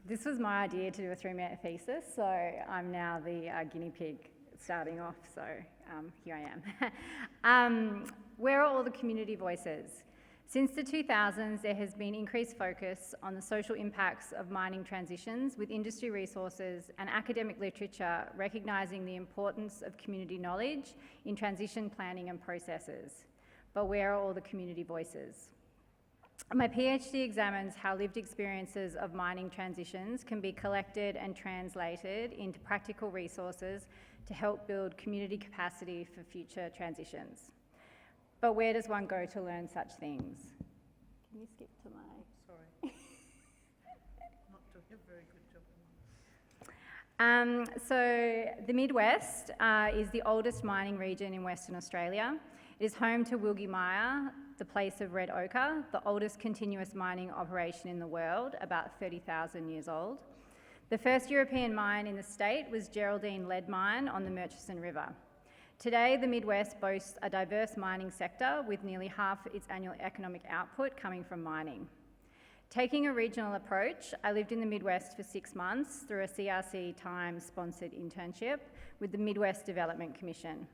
This was my idea to do a 3-minute thesis, so I'm now the guinea pig starting off, so here I am. Where are all the community voices? Since the 2000s, there has been increased focus on the social impacts of mining transitions, with industry resources and academic literature recognising the importance of community knowledge in transition planning and processes. But where are all the community voices? My PhD examines how lived experiences of mining transitions can be collected and translated into practical resources to help build community capacity for future transitions. But where does one go to learn such things? Can you skip to my... Sorry. Not doing a very good job. So the Midwest is the oldest mining region in Western Australia. It is home to Wilgie Mia, the place of red ochre, the oldest continuous mining operation in the world, about 30,000 years old. The first European mine in the state was Geraldine Lead Mine on the Murchison River. Today, the Midwest boasts a diverse mining sector with nearly half its annual economic output coming from mining. Taking a regional approach, I lived in the Midwest for 6 months through a CRC Times-sponsored internship with the Midwest Development Commission.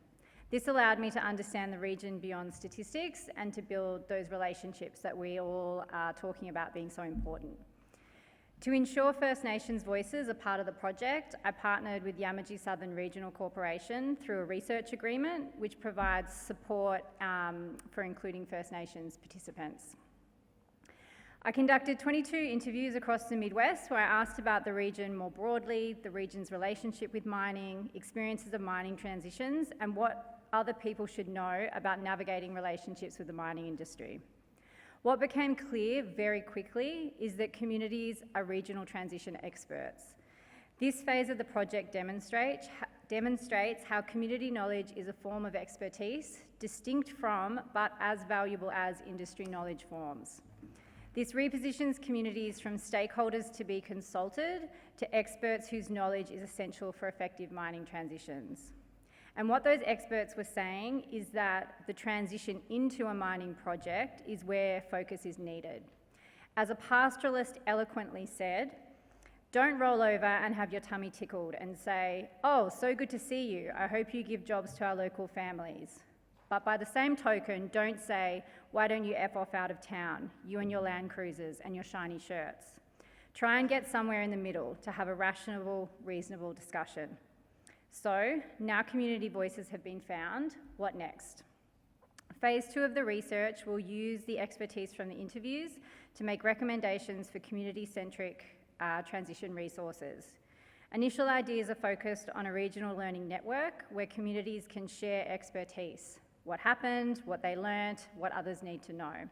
This allowed me to understand the region beyond statistics and to build those relationships that we all are talking about being so important. To ensure First Nations voices are part of the project, I partnered with Yamatji Southern Regional Corporation through a research agreement which provides support for including First Nations participants. I conducted 22 interviews across the Midwest where I asked about the region more broadly, the region's relationship with mining, experiences of mining transitions, and what other people should know about navigating relationships with the mining industry. What became clear very quickly is that communities are regional transition experts. This phase of the project demonstrates how community knowledge is a form of expertise, distinct from but as valuable as industry knowledge forms. This repositions communities from stakeholders to be consulted to experts whose knowledge is essential for effective mining transitions. And what those experts were saying is that the transition into a mining project is where focus is needed. As a pastoralist eloquently said, don't roll over and have your tummy tickled and say, "Oh, so good to see you. I hope you give jobs to our local families." But by the same token, don't say, "Why don't you F off out of town, you and your Land Cruisers and your shiny shirts." Try and get somewhere in the middle to have a rational, reasonable discussion. So, now community voices have been found, what next? Phase 2 of the research will use the expertise from the interviews to make recommendations for community-centric transition resources. Initial ideas are focused on a regional learning network where communities can share expertise, what happened, what they learnt, what others need to know.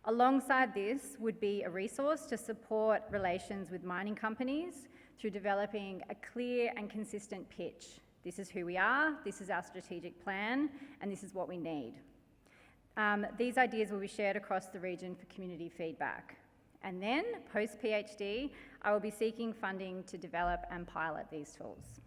Alongside this would be a resource to support relations with mining companies through developing a clear and consistent pitch. This is who we are, this is our strategic plan, and this is what we need. These ideas will be shared across the region for community feedback. And then, post-PhD, I will be seeking funding to develop and pilot these tools.